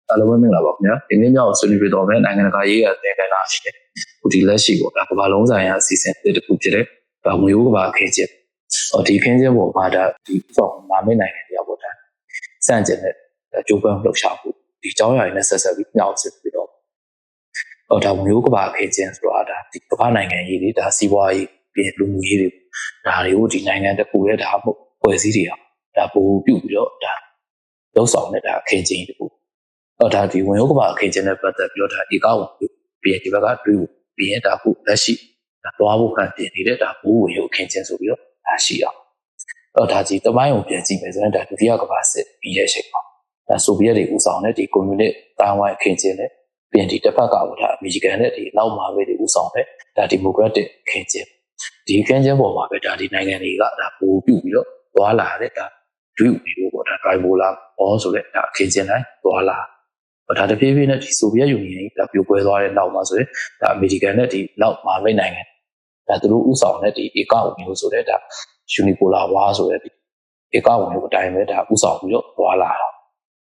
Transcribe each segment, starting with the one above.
အားလုံးပဲမင်္ဂလာပါခင်ဗျာဒီနေ့ညောင်ဆွေးနွေးပြတော့မယ်နိုင်ငံတကာရေးရာသင်ခန်းစာရှိတယ်ခုဒီလက်ရှိပေါ့ဒါကမ္ဘာလုံးဆိုင်ရာအစီအစဉ်တစ်ခုဖြစ်တဲ့ဒါငွေဥကဘာအခင်းကျင်းဒီခင်းကျင်းပေါ်မှာဒါဒီပေါ့မာမင်းနိုင်ငံတရားပေါ့ဒါစန့်ကျင်တဲ့ကြိုးပမ်းလှုပ်ရှားမှုဒီကြောင်းရည်နဲ့ဆက်ဆက်ပြီးညောင်ဆွေးပြတော့ဒါငွေဥကဘာအခင်းကျင်းဆိုတာဒါဒီကမ္ဘာနိုင်ငံရေးတွေဒါစီးပွားရေးပြည်လူမှုရေးတွေဒါတွေကိုဒီနိုင်ငံတစ်ခုရဲ့ဒါဖွဲ့စည်းတွေဒါပို့ပြုပြီးတော့ဒါလှုပ်ဆောင်တဲ့ဒါအခင်းကျင်းတစ်ခုဒါဒီဝင်ဥကဘာအခင်းကျင်းနဲ့ပတ်သက်ပြီးတော့ဒါဧကဝင်ပြီးဒီဘက်ကတွေးပြီးရင်ဒါခုလက်ရှိဒါသွားဖို့ခံပြင်နေတဲ့ဒါဘိုးဝင်ရုပ်အခင်းကျင်းဆိုပြီးတော့ဒါရှိအောင်ဒါကြီးတမိုင်းကိုပြန်ကြည့်မယ်ဆိုရင်ဒါဒုတိယကမ္ဘာစစ်ပြီးတဲ့အချိန်မှာဒါဆိုဗီယက်တွေဦးဆောင်တဲ့ဒီကွန်မြူနစ်တိုင်းဝိုင်းအခင်းကျင်းနဲ့ပြင်ဒီတစ်ဖက်ကဒါအမေရိကန်နဲ့ဒီနောက်မှာပဲဒီဦးဆောင်တဲ့ဒါဒီမိုကရက်တစ်အခင်းကျင်းဒီအခင်းကျင်းပေါ်မှာပဲဒါဒီနိုင်ငံတွေကဒါပို့ပြုပြီးတော့သွားလာတဲ့ဒါဒွိမျိုးပေါ့ဒါဒရိုင်ဘိုလာဘောဆိုတဲ့ဒါအခင်းကျင်းတိုင်းသွားလာဒါတဖြည်းဖြည်းနဲ့ဒီဆိုဗီယက်ယူနီယံဒါပြိုကွဲသွားတဲ့နောက်မှာဆိုရင်ဒါအမေရိကန်နဲ့ဒီနောက်မှာမိတ်နိုင်ငံဒါသူတို့ဥဆောင်တဲ့ဒီဧကဝင်မျိုးဆိုတဲ့ဒါယူနီပိုလာဝါဆိုတဲ့ဒီဧကဝင်မျိုးအတိုင်းပဲဒါဥဆောင်ပြီးတော့သွားလ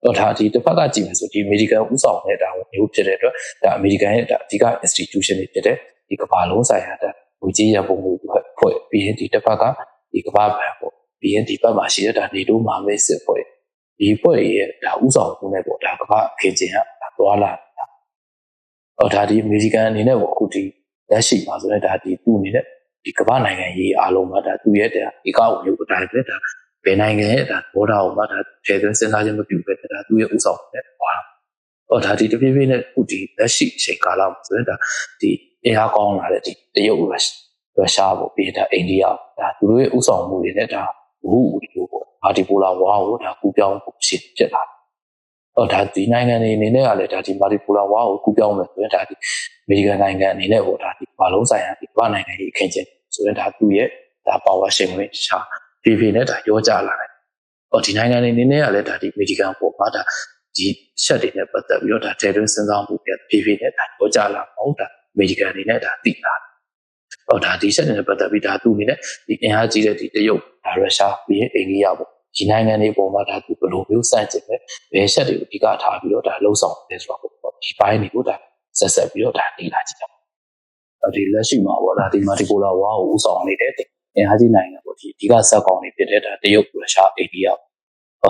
ာတော့ဒါဒီတစ်ဖက်ကကြည့်မယ်ဆိုဒီအမေရိကန်ဥဆောင်တဲ့ဒါမျိုးဖြစ်တဲ့အတွက်ဒါအမေရိကန်ရဲ့ဒါအဓိက institution တွေဖြစ်တဲ့ဒီကမ္ဘာလုံးဆိုင်ရာဒါငွေကြေးရပုံငွေဖွဲ့ပြီးရင်ဒီတစ်ဖက်ကဒီကမ္ဘာဘဏ်ပေါ့ပြီးရင်ဒီဘက်မှာရှိတဲ့ဒါနေတိုးမာမိတ်စစ်ဖွဲ့ဒီဖွဲ့ရဲ့ဒါဥဆောင်မှုနဲ့ပေါ့ဒါကမ္ဘာအခင်းကျင်းကသွားလာဒါဒီအမေရိကန်အနေနဲ့ပေါ့အခုဒီလက်ရှိမှာဆိုရင်ဒါဒီသူ့အနေနဲ့ဒီကမ္ဘာနိုင်ငံရေးအားလုံးမှာဒါသူ့ရဲ့ဒါဧကဝင်ရုပ်အတိုင်းပဲဒါဘယ်နိုင်ငံရဲ့ဒါဘောဓာကိုမှဒါထည့်သွင်းစဉ်းစားခြင်းမပြုပဲဒါသူ့ရဲ့ဥဆောင်နဲ့သွားဒါဒီတဖြည်းဖြည်းနဲ့အခုဒီလက်ရှိအချိန်ကာလမှာဆိုရင်ဒါဒီအင်အားကောင်းလာတဲ့ဒီတရုတ်ရုရှားပေါ့ပြီးဒါအိန္ဒိယဒါသူတို့ရဲ့ဥဆောင်မှုတွေနဲ့ဒါဘူလို့ပေါ့မာတီပိုလာဝါကိုဒါကူပြောင်းဖို့ရှိဖြစ်လာဒါဒီနိုင်ငံတွေအနေနဲ့ကလည်းဒါဒီမာတီပိုလာဝါကိုကူပြောင်းမယ်ဆိုရင်ဒါဒီအမေရိကန်နိုင်ငံအနေနဲ့ပေါ့ဒါဒီဘာလုံးဆိုင်ရာဒီဘာနိုင်ငံကြီးအခင်းကျင်းဆိုရင်ဒါသူ့ရဲ့ဒါပါဝါရှင်ဝင်ရှာဖြည်းဖြည်းနဲ့ဒါရောကြလာတယ်ဒီနိုင်ငံတွေအနေနဲ့ကလည်းဒါဒီအမေရိကန်ပေါ်မှာဒါဒီရှက်တွေနဲ့ပတ်သက်ပြီးတော့ဒါတယ်တွင်းစဉ်းစားမှုပြဖြည်းဖြည်းနဲ့ဒါရောကြလာအောင်ဒါအမေရိကန်အနေနဲ့ဒါသိလာဒါဒီရှက်တွေနဲ့ပတ်သက်ပြီးဒါသူ့အနေနဲ့ဒီအင်အားကြီးတဲ့ဒီတရုတ်ဒါရုရှားပြီးရင်အိန္ဒိယပေါ့ဒီနိုင်ငံတွေပေါ်မှာဒါသူဘယ်လိုမျိုးစန့်ကျင်လဲဘယ်ရှက်တွေကိုအဓိကထားပြီးတော့ဒါလှုံ့ဆော်တယ်ဆိုတော့ဒီပိုင်းတွေကိုဒါဆက်ပြီးတော့ဒါသိလာကြည့်အောင်ဒီလက်ရှိမှာပေါ့ဒါဒီမာတီပိုလာဝါကိုဥဆောင်နေတဲ့အင်အားကြီးနိုင်ငံပေါ့ဒီအဓိကစက်ကောင်တွေဖြစ်တဲ့ဒါတရုတ်ရုရှားအိန္ဒိယ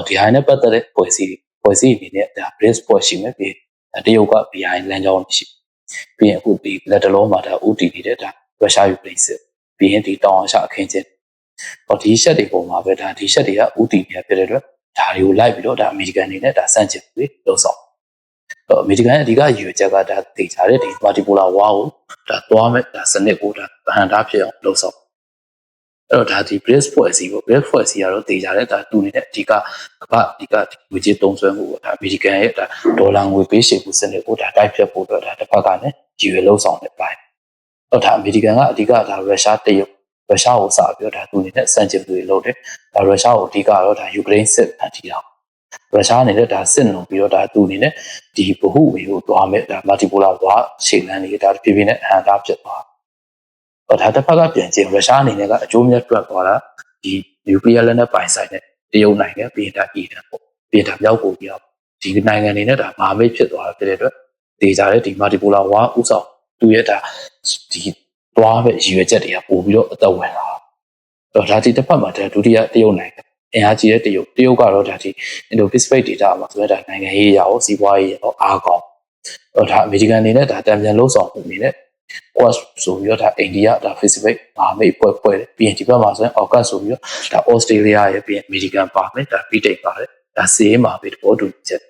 ဒီဟာနဲ့ပတ်သက်တဲ့ဖွဲ့စည်းအနေနဲ့ဒါ BRICS ဖွဲ့ရှိမယ်ပြီးတရုတ်က BRI လမ်းကြောင်းရှိပြီးရင်အခုဒီလက်တလုံးမှာဒါ OT နေတဲ့ဒါရုရှားယူကရိန်းစစ်ပြီးရင်ဒီတောင်အာရှအခင်းကျင်းဒီရှက်တွေပုံမှာပဲဒါဒီရှက်တွေက OT နေဖြစ်တဲ့အတွက်ဒါတွေကိုလိုက်ပြီးတော့ဒါအမေရိကန်နေနဲ့ဒါစန့်ကျင်ပြီးလှုံ့ဆော်အမေရိကန်ရဲ့အဓိကရည်ရွယ်ချက်ကဒါသိကြတဲ့ဒီမာတီပိုလာဝါကိုဒါသွားမဲ့ဒါစနစ်ကိုဒါဗဟန်တာဖြစ်အောင်လှုံ့ဆော်ဒါဒီ BRICS ဖွဲ့စည်းပေါ့ BRICS ဖွဲ့စည်းရတော့သိကြတဲ့ဒါသူနေတဲ့အဓိကငွေကြေးသုံးစွဲမှုပေါ့ဒါအမေရိကန်ရဲ့ဒါဒေါ်လာငွေပေးရှေ့မှုစနစ်ကိုဒါတိုက်ဖြတ်ဖို့အတွက်ဒါတစ်ဖက်ကလည်းရည်ရွယ်လှုံ့ဆော်နေပါတယ်ဒါအမေရိကန်ကအဓိကဒါရုရှားတရုတ်ရုရှားကိုစပြီးတော့ဒါသူနေတဲ့စန့်ကျင်မှုတွေလုပ်တယ်ဒါရုရှားကိုအဓိကတော့ဒါယူကရိန်းစစ်ဖန်တီးတာရုရှားအနေနဲ့ဒါစစ်လုံပြီးတော့ဒါသူအနေနဲ့ဒီဗဟုဝေကိုသွားမဲ့ဒါမာတီပိုလာဝါရှေ့လန်းလေးဒါဖြည်းဖြည်းနဲ့အဟန့်တာဖြစ်သွားဒါတစ်ဖက်ကပြန်ကြည့်ရုရှားအနေနဲ့ကအကျိုးမြတ်တွက်သွားတာဒီနျူကလ িয়ার လက်နက်ပိုင်ဆိုင်တဲ့တရုတ်နိုင်ငံပြည်တာအီရန်ပေါ့ပြည်တာမြောက်ကိုပြောဒီနိုင်ငံတွေနဲ့ဒါမဟာမိတ်ဖြစ်သွားတာဖြစ်တဲ့အတွက်ဒေကြတဲ့ဒီမာတီပိုလာဝါဥဆောင်သူရဲ့ဒါဒီသွားပဲရည်ရွယ်ချက်တွေကပို့ပြီးတော့အသက်ဝင်လာဒါဒီတစ်ဖက်မှာဒါဒုတိယတရုတ်နိုင်ငံအင်အားကြီးတဲ့တရုတ်ကတော့ဒါဒီ Indo-Pacific data မှာဆိုတော့ဒါနိုင်ငံရေးရာကိုစီးပွားရေးရောအားကောင်းဒါအမေရိကန်အနေနဲ့ဒါတံပြန်လှုပ်ဆောင်မှုအနေနဲ့ Quad ဆိုပြီးတော့ဒါအိန္ဒိယဒါ Pacific မဟာမိတ်ဖွဲ့ပြီးရင်ဒီဘက်မှာဆိုရင် AUKUS ဆိုပြီးတော့ဒါ Australia ရဲ့ပြီးရင် American ပါမယ်ဒါပြီးတိတ်ပါတယ်ဒါစီးရေးမှာပဲတဘောတူချက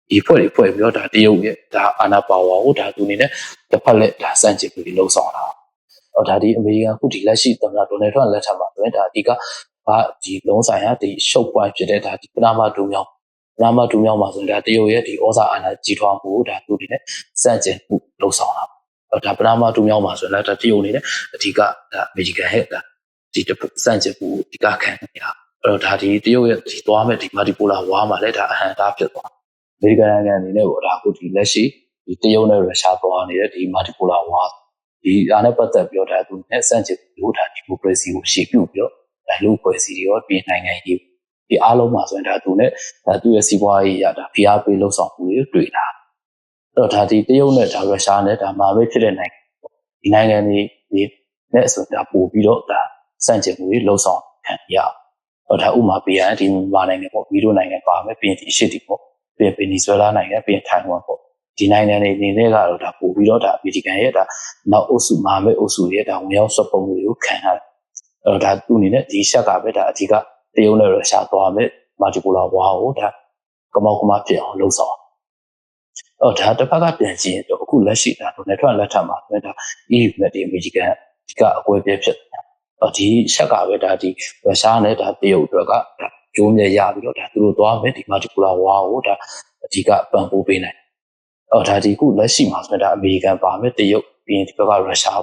်ဒီဖွဲ့ပြီးတော့ဒါတရုတ်ရဲ့ဒါအာဏာပါဝါကိုဒါသူအနေနဲ့တစ်ဖက်လက်ဒါစန့်ကျင်ပြီးလှုပ်ဆောင်တာဒါဒီအမေရိကန်ခုဒီလက်ရှိသမ္မတဒေါ်နယ်ထရန့်လက်ထက်မှာဆိုရင်ဒါအဓိကဒီလုံးဆိုင်ရာဒီရှုပ်ပွိုင်းဖြစ်တဲ့ဒါဒီပနာမဒူးမြောင်းမှာဆိုရင်ဒါတရုတ်ရဲ့ဒီဩဇာအာဏာကြီးထွားမှုဒါသူအနေနဲ့စန့်ကျင်မှုလှုပ်ဆောင်တာဒါပနာမဒူးမြောင်းမှာဆိုရင်ဒါတရုတ်အနေနဲ့အဓိကဒါအမေရိကန်ရဲ့ဒါဒီစန့်ကျင်မှုအဓိကခံနေတာဒါဒီတရုတ်ရဲ့ဒီသွားမဲ့ဒီမာတီပိုလာဝါမှာလည်းဒါအဟန့်တာဖြစ်သွားအမေရိကန်နိုင်ငံအနေနဲ့ပေါ့ဒါအခုဒီလက်ရှိဒီတရုတ်နဲ့ရုရှားသွားနေတဲ့ဒီမာတီပိုလာဝါဒီအားနဲ့ပတ်သက်ပြီးတော့ဒါသူနဲ့စန့်ကျင်လို့ဒါဒီမိုကရေစီကိုရှေ့ပြုပြီးတော့ဒါလူ့ဖွဲ့စည်းတွေရောပြည်နိုင်ငံရေး ဒီအားလုံးမှာဆိုရင်ဒါသူနဲ့ဒါသူ့ရဲ့စီးပွားရေးရတာဖိအားပေးလှုပ်ဆောင်မှုတွေတွေ့တာအဲ့တော့ဒါဒီတရုတ်နဲ့ဒါရုရှားနဲ့ဒါမာပဲဖြစ်တဲ့နိုင်ငံဒီနိုင်ငံတွေနဲ့ဆိုတာပို့ပြီးတော့ဒါစန့်ကျင်မှုတွေလှုပ်ဆောင်ခံရတော့ဒါဥမာပေးရင်ဒီမြန်မာနိုင်ငံပေါ့ဗီဒိုနိုင်ငံပါမယ်ပြီးရင်ဒီရှစ်တီပေါ့ပြီးရင်ဗင်နီဇွဲလားနိုင်ငံပြီးရင်ထိုင်ဝမ်ပေါ့ဒီနိုင်ငံတွေအနေနဲ့ကတော့ဒါပို့ပြီးတော့ဒါအမေရိကန်ရဲ့ဒါနောက်အုပ်စုမာမဲ့အုပ်စုရဲ့ဒါဝင်ရောက်ဆွတ်ပုံမှုတွေကိုခံရတယ်အဲ့တော့ဒါသူ့အနေနဲ့ဒီရှက်ကပဲဒါအဓိကတရုတ်နဲ့ရုရှားသွားမယ်မာတီပူလာဝါကိုဒါကမောက်ကမဖြစ်အောင်လှုပ်ဆောင်ဒါတစ်ဖက်ကပြန်ကြည့်ရင်တော့အခုလက်ရှိဒါဒေါ်နယ်ထရန့်လက်ထက်မှာဒါ EU နဲ့ဒီအမေရိကန်ဒီကအကွဲပြဲဖြစ်ဒီရှက်ကပဲဒါဒီရုရှားနဲ့ဒါတရုတ်အတွက်ကဒါကျိုးမြရပြီးတော့ဒါသူတို့သွားမယ်ဒီမာတီပူလာဝါကိုဒါအဓိကပံ့ပိုးပေးနိုင်ဒါဒီခုလက်ရှိမှာဆိုတော့ဒါအမေရိကန်ပါမယ်တရုတ်ပြီးရင်ဒီဘက်ကရုရှား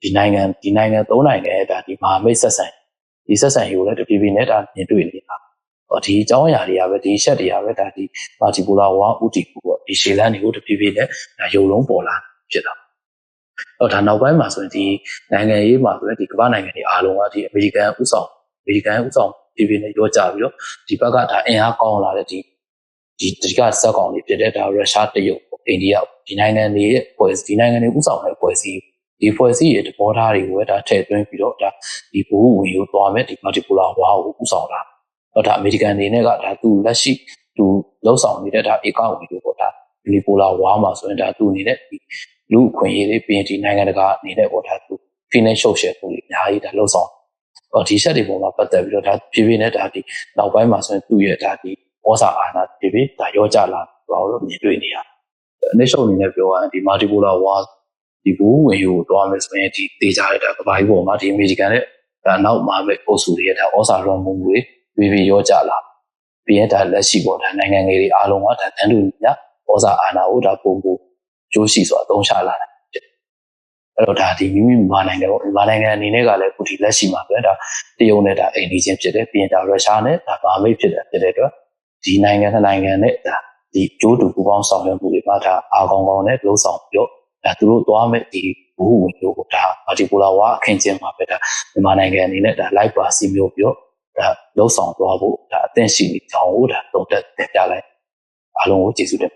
ဒီနိုင်ငံသုံးနိုင်ငံဒါဒီမဟာမိတ်ဆက်ဆံဒီဆက်ဆံရေးကိုလည်းတဖြည်းဖြည်းနဲ့ဒါမြင်တွေ့နေတာဒီအကြောင်းအရာတွေကပဲဒီချက်တွေကပဲဒါဒီမာတီပူလာဝါဥတီကူပေါ့ဒီရှေလန်းတွေကိုတဖြည်းဖြည်းနဲ့ဒါရုံလုံးပေါ်လာဖြစ်တာဒါနောက်ပိုင်းမှာဆိုရင်ဒီနိုင်ငံရေးမှာဆိုရင်ဒီကမ္ဘာနိုင်ငံတွေအားလုံးကဒီအမေရိကန်ဥဆောင်ဖြည်းဖြည်းနဲ့ရောကြပြီးတော့ဒီဘက်ကဒါအင်အားကောင်းလာတဲ့ဒီကစက်ကောင်တွေဖြစ်တဲ့ဒါရုရှားတရုတ်အိန္ဒိယဒီနိုင်ငံတွေရဲ့ဖွဲ့ဒီနိုင်ငံတွေဥဆောင်တဲ့ဖွဲ့စည်းဒီဖွဲ့စည်းရဲ့သဘောထားတွေကိုပဲဒါထည့်သွင်းပြီးတော့ဒါဒီဘိုးဝင်ကိုသွားမယ်ဒီမာတီပူလာဝါကိုဥဆောင်တာဒါအမေရိကန်တွေနဲ့ကဒါသူလက်ရှိသူလှုပ်ဆောင်နေတဲ့ဒါဧကဝင်ကိုပေါ့ဒါဒီပူလာဝါမှာဆိုရင်ဒါသူအနေနဲ့ဒီလူအခွင့်အရေးတွေပြီးရင်ဒီနိုင်ငံတကာအနေနဲ့ပေါ့ဒါသူ financial share ကိုအများကြီးဒါလှုပ်ဆောင်ဒီချက်တွေပေါ်မှာပတ်သက်ပြီးတော့ဒါဖြည်းဖြည်းနဲ့ဒါဒီနောက်ပိုင်းမှာဆိုရင်သူ့ရဲ့ဒါဒီဩဇာအာဏာဖြည်းဖြည်းဒါရောကြလာတော့လို့မြင်တွေ့နေရအနေရှုံအနေနဲ့ပြောရရင်ဒီမာတီပူလာဝါဒီဘူဝင်ကိုတွားမယ်ဆိုရင်ဒီတေးကြတဲ့ဒါကဘာကြီးပေါ်မှာဒီအမေရိကန်နဲ့ဒါနောက်မှာပဲအုပ်စုတွေရဲ့ဒါဩဇာလွှမ်းမိုးမှုတွေပြီးရောကြလာပြီးရင်ဒါလက်ရှိပေါ်ဒါနိုင်ငံငယ်တွေအားလုံးကဒါတန်းတူညဩဇာအာဏာကိုဒါပုံပုံကျိုးရှိစွာအသုံးချလာတယ်အဲ့တော့ဒါဒီမိမိမြန်မာနိုင်ငံပေါ့မြန်မာနိုင်ငံအနေနဲ့ကလည်းအခုဒီလက်ရှိမှာပဲဒါတရုတ်နဲ့ဒါအိမ်နီးချင်းဖြစ်တယ်ပြီးရင်ဒါရုရှားနဲ့ဒါမဟာမိတ်ဖြစ်တဲ့အတွက်ဒီနိုင်ငံနှစ်နိုင်ငံနဲ့ဒါဒီကျိုးတူပူးပေါင်းဆောင်ရွက်မှုတွေမှာဒါအားကောင်းကောင်းနဲ့လှုပ်ဆောင်ပြီးတော့ဒါသူတို့သွားမဲ့ဒီဘူဝင်တို့ကိုဒါမာတီပူလာဝါအခင်းကျင်းမှာပဲဒါမြန်မာနိုင်ငံအနေနဲ့ဒါလိုက်ပါစီမျိုးပြီးတော့ဒါလှုပ်ဆောင်သွားဖို့ဒါအသင့်ရှိနေကြောင်းကိုဒါတုံ့တက်တင်ပြလိုက်အားလုံးကိုကျေးဇူးတင်